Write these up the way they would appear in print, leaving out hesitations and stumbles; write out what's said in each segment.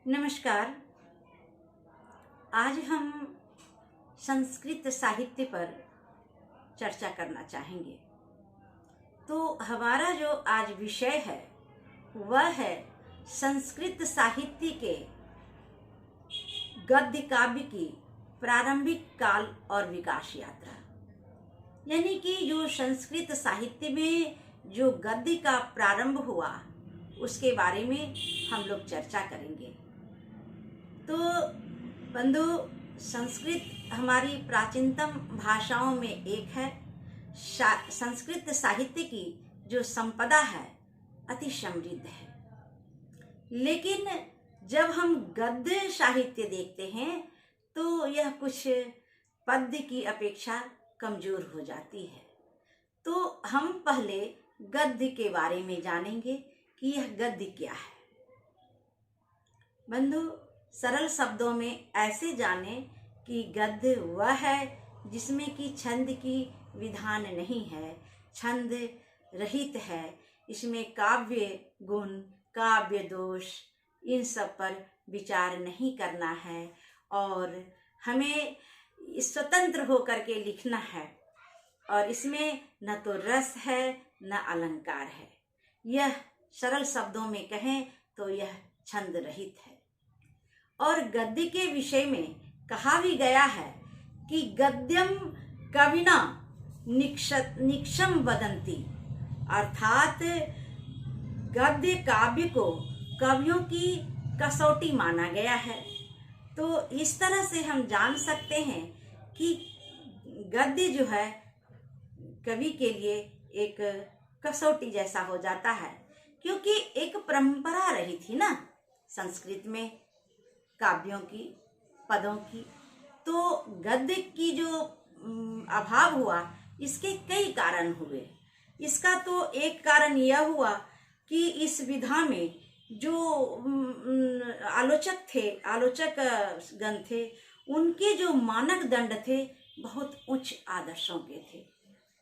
नमस्कार। आज हम संस्कृत साहित्य पर चर्चा करना चाहेंगे। तो हमारा जो आज विषय है वह है संस्कृत साहित्य के गद्य काव्य की प्रारंभिक काल और विकास यात्रा। यानी कि जो संस्कृत साहित्य में जो गद्य का प्रारंभ हुआ उसके बारे में हम लोग चर्चा करेंगे। तो बंधु, संस्कृत हमारी प्राचीनतम भाषाओं में एक है। संस्कृत साहित्य की जो संपदा है अति समृद्ध है, लेकिन जब हम गद्य साहित्य देखते हैं तो यह कुछ पद्य की अपेक्षा कमजोर हो जाती है। तो हम पहले गद्य के बारे में जानेंगे कि यह गद्य क्या है। बंधु, सरल शब्दों में ऐसे जाने कि गद्य वह है जिसमें कि छंद की विधान नहीं है, छंद रहित है। इसमें काव्य गुण, काव्य दोष, इन सब पर विचार नहीं करना है और हमें स्वतंत्र होकर के लिखना है। और इसमें न तो रस है न अलंकार है। यह सरल शब्दों में कहें तो यह छंद रहित है। और गद्य के विषय में कहा भी गया है कि गद्यम कविना निक्षम वदंती, अर्थात गद्य काव्य को कवियों की कसौटी माना गया है। तो इस तरह से हम जान सकते हैं कि गद्य जो है कवि के लिए एक कसौटी जैसा हो जाता है, क्योंकि एक परंपरा रही थी ना संस्कृत में काव्यों की, पदों की। तो गद्य की जो अभाव हुआ, इसके कई कारण हुए। इसका तो एक कारण यह हुआ कि इस विधा में जो आलोचक गण थे, उनके जो मानक दंड थे बहुत उच्च आदर्शों के थे।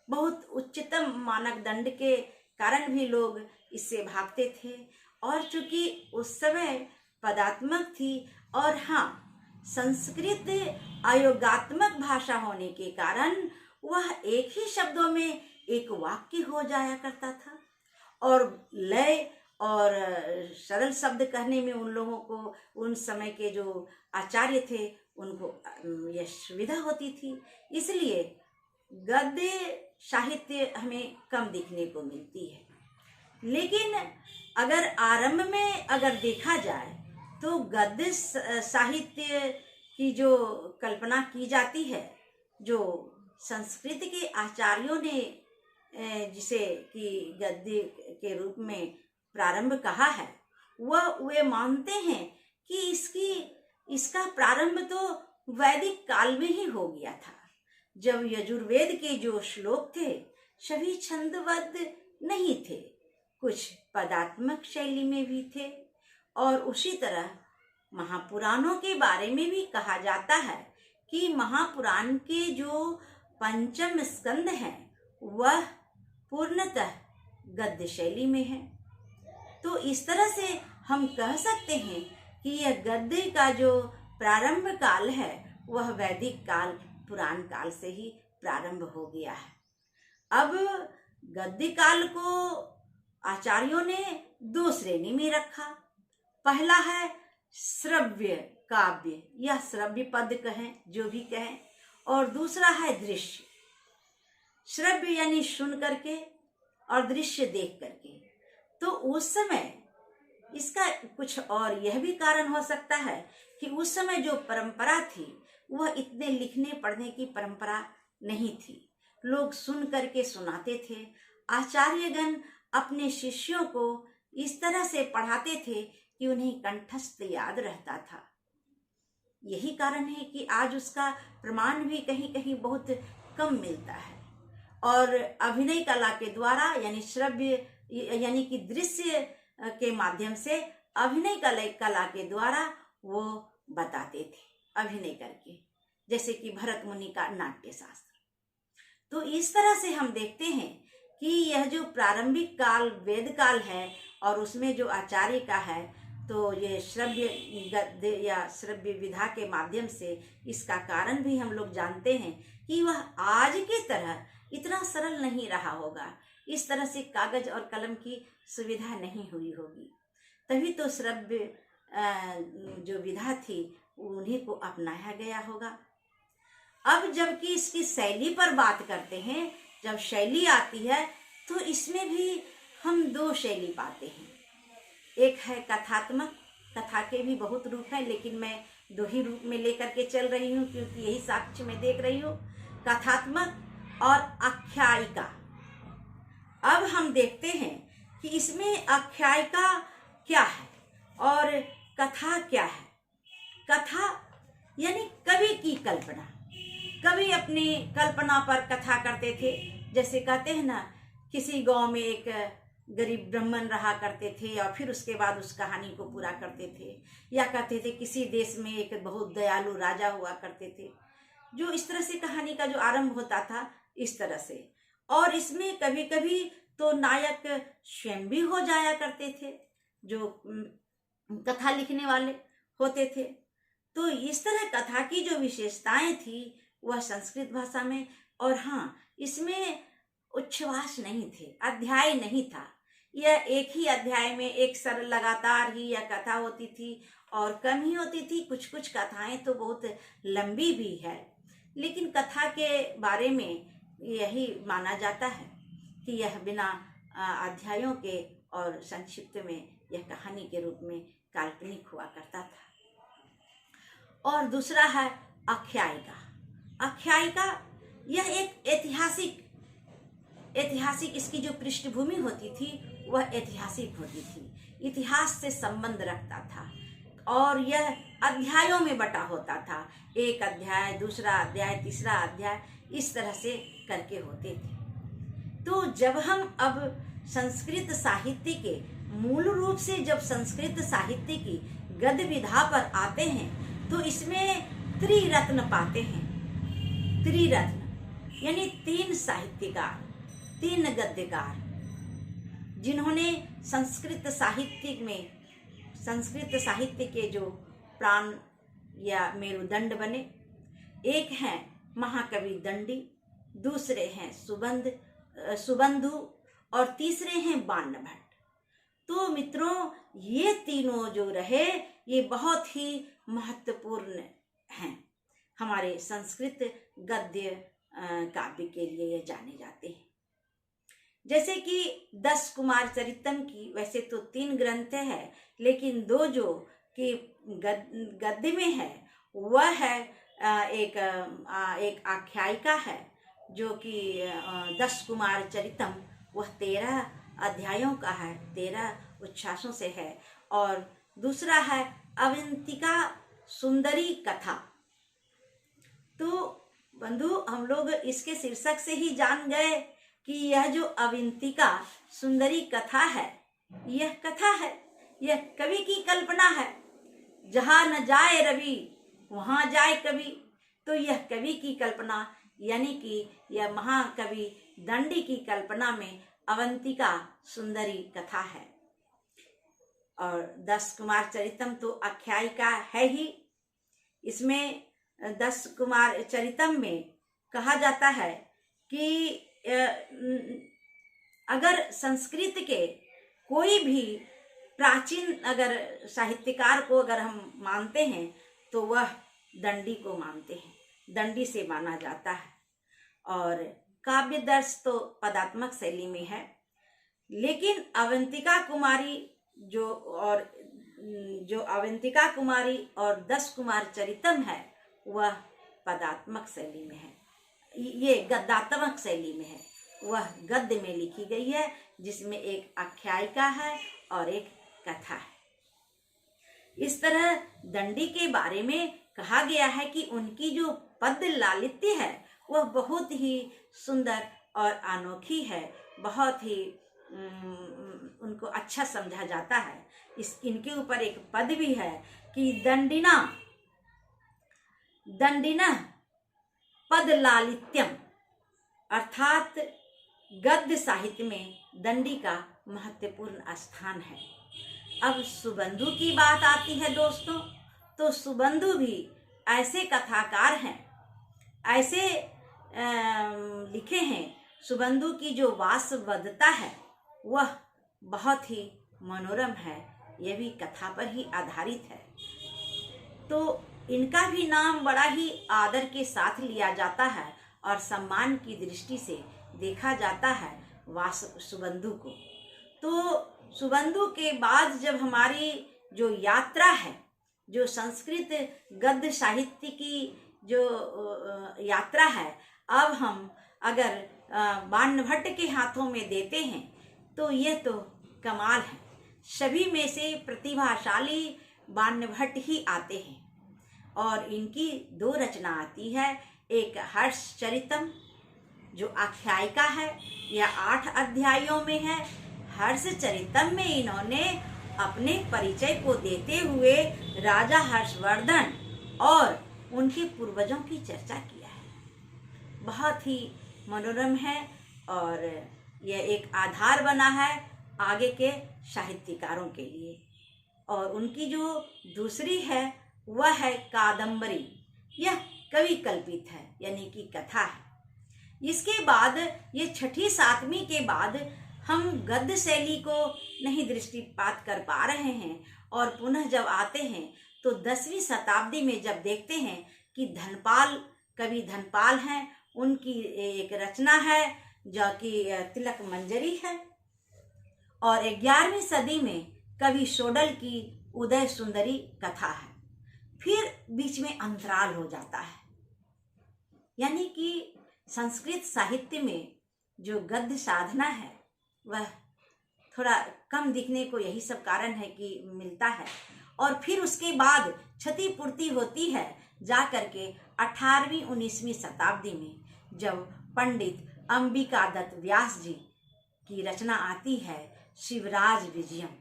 बहुत उच्चतम मानक दंड के कारण भी लोग इससे भागते थे। और चूंकि उस समय पदात्मक थी और हाँ, संस्कृत अयोगात्मक भाषा होने के कारण वह एक ही शब्दों में एक वाक्य हो जाया करता था और लय और सरल शब्द कहने में उन लोगों को, उन समय के जो आचार्य थे, उनको यह सुविधा होती थी। इसलिए गद्य साहित्य हमें कम दिखने को मिलती है। लेकिन अगर आरंभ में अगर देखा जाए तो गद्य साहित्य की जो कल्पना की जाती है, जो संस्कृत के आचार्यों ने जिसे कि गद्य के रूप में प्रारंभ कहा है, वे मानते हैं कि इसका प्रारंभ तो वैदिक काल में ही हो गया था, जब यजुर्वेद के जो श्लोक थे सभी छंदबद्ध नहीं थे, कुछ पदात्मक शैली में भी थे। और उसी तरह महापुराणों के बारे में भी कहा जाता है कि महापुराण के जो पंचम स्कंद हैं वह पूर्णतः गद्य शैली में है। तो इस तरह से हम कह सकते हैं कि यह गद्य का जो प्रारंभ काल है वह वैदिक काल, पुराण काल से ही प्रारंभ हो गया है। अब गद्य काल को आचार्यों ने दो श्रेणी में रखा। पहला है श्रव्य काव्य या श्रव्य पद कहें, जो भी कहें, और दूसरा है दृश्य। श्रव्य यानी सुन करके और दृश्य देख करके। तो उस समय इसका कुछ और यह भी कारण हो सकता है कि उस समय जो परंपरा थी वह इतने लिखने पढ़ने की परंपरा नहीं थी। लोग सुन करके सुनाते थे। आचार्यगण अपने शिष्यों को इस तरह से पढ़ाते थे कि उन्हें कंठस्थ याद रहता था। यही कारण है कि आज उसका प्रमाण भी कहीं कहीं बहुत कम मिलता है। और अभिनय कला के द्वारा यानी श्रव्य यानी कि दृश्य के माध्यम से अभिनय कला के द्वारा वो बताते थे अभिनय करके, जैसे कि भरत मुनि का नाट्य शास्त्र। तो इस तरह से हम देखते हैं कि यह जो प्रारंभिक काल वेद काल है और उसमें जो आचार्य का है, तो ये श्रव्य गद्य या श्रव्य विधा के माध्यम से इसका कारण भी हम लोग जानते हैं कि वह आज की तरह इतना सरल नहीं रहा होगा। इस तरह से कागज और कलम की सुविधा नहीं हुई होगी, तभी तो श्रव्य जो विधा थी उन्हीं को अपनाया गया होगा। अब जबकि इसकी शैली पर बात करते हैं, जब शैली आती है तो इसमें भी हम दो शैली पाते हैं। एक है कथात्मक, कथा के भी बहुत रूप हैं, लेकिन मैं दो ही रूप में लेकर के चल रही हूँ क्योंकि यही साक्ष्य में देख रही हूँ, कथात्मक और आख्यायिका। अब हम देखते हैं कि इसमें आख्यायिका क्या है और कथा क्या है। कथा यानी कवि की कल्पना, कवि अपनी कल्पना पर कथा करते थे। जैसे कहते हैं ना, किसी गांव में एक गरीब ब्राह्मण रहा करते थे और फिर उसके बाद उस कहानी को पूरा करते थे। या कहते थे किसी देश में एक बहुत दयालु राजा हुआ करते थे, जो इस तरह से कहानी का जो आरंभ होता था इस तरह से। और इसमें कभी कभी तो नायक स्वयं भी हो जाया करते थे, जो कथा लिखने वाले होते थे। तो इस तरह कथा की जो विशेषताएं थी वह संस्कृत भाषा में, और हाँ, इसमें उच्छ्वास नहीं थे, अध्याय नहीं था। यह एक ही अध्याय में एक सरल लगातार ही यह कथा होती थी और कम ही होती थी। कुछ कुछ कथाएं तो बहुत लंबी भी है, लेकिन कथा के बारे में यही माना जाता है कि यह बिना अध्यायों के और संक्षिप्त में यह कहानी के रूप में काल्पनिक हुआ करता था। और दूसरा है आख्यायिका। आख्यायिका यह एक ऐतिहासिक इसकी जो पृष्ठभूमि होती थी वह ऐतिहासिक होती थी, इतिहास से संबंध रखता था और यह अध्यायों में बटा होता था। एक अध्याय, दूसरा अध्याय, तीसरा अध्याय, इस तरह से करके होते थे। तो जब हम अब संस्कृत साहित्य के मूल रूप से जब संस्कृत साहित्य की गद्य विधा पर आते हैं तो इसमें त्रिरत्न पाते हैं। त्रिरत्न यानी तीन साहित्यकार, तीन गद्यकार, जिन्होंने संस्कृत साहित्य के जो प्राण या मेरुदंड बने। एक हैं महाकवि दंडी, दूसरे हैं सुबंधु और तीसरे हैं बाण भट्ट। तो मित्रों, ये तीनों जो रहे ये बहुत ही महत्वपूर्ण हैं, हमारे संस्कृत गद्य काव्य के लिए ये जाने जाते हैं। जैसे कि 10 कुमार चरितम की वैसे तो 3 ग्रंथ है, लेकिन 2 जो कि गद्य में है वह है एक आख्यायिका है जो कि 10 कुमार चरितम, वह 13 अध्यायों का है, 13 उच्छ्वासों से है। और दूसरा है अवंतिका सुंदरी कथा। तो बंधु, हम लोग इसके शीर्षक से ही जान गए कि यह जो अवंतिका सुंदरी कथा है, यह कथा है, यह कवि की कल्पना है। जहाँ न जाए रवि वहाँ जाए कवि। तो यह कवि की कल्पना यानी कि यह महाकवि दंडी की कल्पना में अवंतिका सुंदरी कथा है। और 10 कुमार चरितम तो आख्यायिका है ही। इसमें 10 कुमार चरितम में कहा जाता है कि अगर संस्कृत के कोई भी प्राचीन अगर साहित्यकार को अगर हम मानते हैं तो वह दंडी को मानते हैं, दंडी से माना जाता है। और काव्य दर्श तो पदात्मक शैली में है, लेकिन अवंतिका कुमारी और 10 कुमार चरितम है वह पदात्मक शैली में है, ये गद्यात्मक शैली में है। वह गद्य में लिखी गई है जिसमें एक आख्यायिका है और एक कथा है। इस तरह दंडी के बारे में कहा गया है कि उनकी जो पद लालित्य है वह बहुत ही सुंदर और अनोखी है, बहुत ही उनको अच्छा समझा जाता है। इनके ऊपर एक पद भी है कि दंडिना पद लालित्यम, अर्थात गद्य साहित्य में दंडी का महत्वपूर्ण स्थान है। अब सुबंधु की बात आती है दोस्तों, तो सुबंधु भी ऐसे कथाकार हैं, ऐसे लिखे हैं। सुबंधु की जो वासवदता है वह बहुत ही मनोरम है, यह भी कथा पर ही आधारित है। तो इनका भी नाम बड़ा ही आदर के साथ लिया जाता है और सम्मान की दृष्टि से देखा जाता है सुबंधु को। तो सुबंधु के बाद जब हमारी जो यात्रा है, जो संस्कृत गद्य साहित्य की जो यात्रा है, अब हम अगर बाणभट्ट के हाथों में देते हैं तो यह तो कमाल है। सभी में से प्रतिभाशाली बाणभट्ट ही आते हैं और इनकी दो रचना आती है। एक हर्षचरितम जो आख्यायिका है, यह 8 अध्यायों में है। हर्षचरितम में इन्होंने अपने परिचय को देते हुए राजा हर्षवर्धन और उनके पूर्वजों की चर्चा किया है। बहुत ही मनोरम है और यह एक आधार बना है आगे के साहित्यकारों के लिए। और उनकी जो दूसरी है वह है कादंबरी। यह कवि कल्पित है, यानी कि कथा है। इसके बाद ये 6ठी 7वीं के बाद हम गद्य शैली को नहीं दृष्टिपात कर पा रहे हैं और पुनः जब आते हैं तो 10वीं शताब्दी में जब देखते हैं कि धनपाल, कवि धनपाल हैं, उनकी एक रचना है जो कि तिलक मंजरी है। और 11वीं सदी में कवि शोडल की उदय सुंदरी कथा है। फिर बीच में अंतराल हो जाता है, यानी कि संस्कृत साहित्य में जो गद्य साधना है वह थोड़ा कम दिखने को यही सब कारण है कि मिलता है। और फिर उसके बाद क्षतिपूर्ति होती है जा करके 18वीं 19वीं शताब्दी में, जब पंडित अंबिका दत्त व्यास जी की रचना आती है शिवराज विजयम।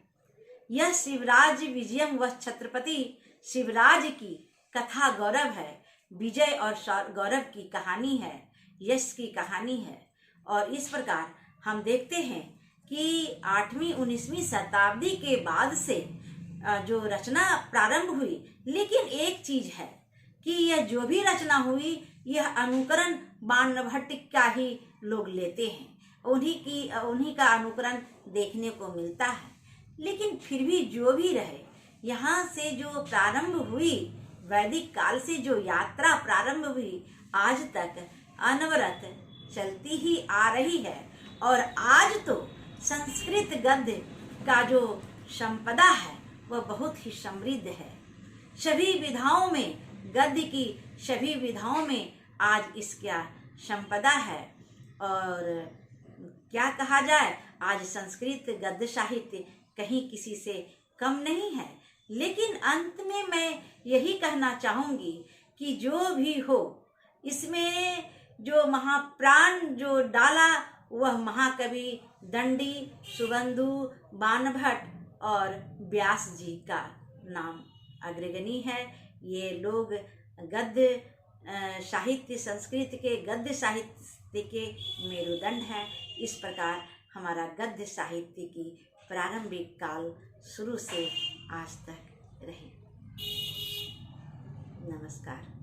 यह शिवराज विजयम वह छत्रपति शिवराज की कथा गौरव है। विजय और गौरव की कहानी है, यश की कहानी है। और इस प्रकार हम देखते हैं कि 8वीं 19वीं शताब्दी के बाद से जो रचना प्रारंभ हुई, लेकिन एक चीज है कि यह जो भी रचना हुई यह अनुकरण बाणभट्ट का ही लोग लेते हैं, उन्हीं का अनुकरण देखने को मिलता है। लेकिन फिर भी जो भी रहे, यहाँ से जो प्रारंभ हुई, वैदिक काल से जो यात्रा प्रारंभ हुई, आज तक अनवरत चलती ही आ रही है। और आज तो संस्कृत गद्य का जो संपदा है वह बहुत ही समृद्ध है। सभी विधाओं में, गद्य की सभी विधाओं में आज इसका संपदा है। और क्या कहा जाए, आज संस्कृत गद्य साहित्य कहीं किसी से कम नहीं है। लेकिन अंत में मैं यही कहना चाहूँगी कि जो भी हो, इसमें जो महाप्राण जो डाला वह महाकवि दंडी, सुबंधु, बाणभट्ट और व्यास जी का नाम अग्रगणी है। ये लोग गद्य साहित्य, संस्कृत के गद्य साहित्य के मेरुदंड हैं। इस प्रकार हमारा गद्य साहित्य की प्रारंभिक काल शुरू से आज तक रहे। नमस्कार।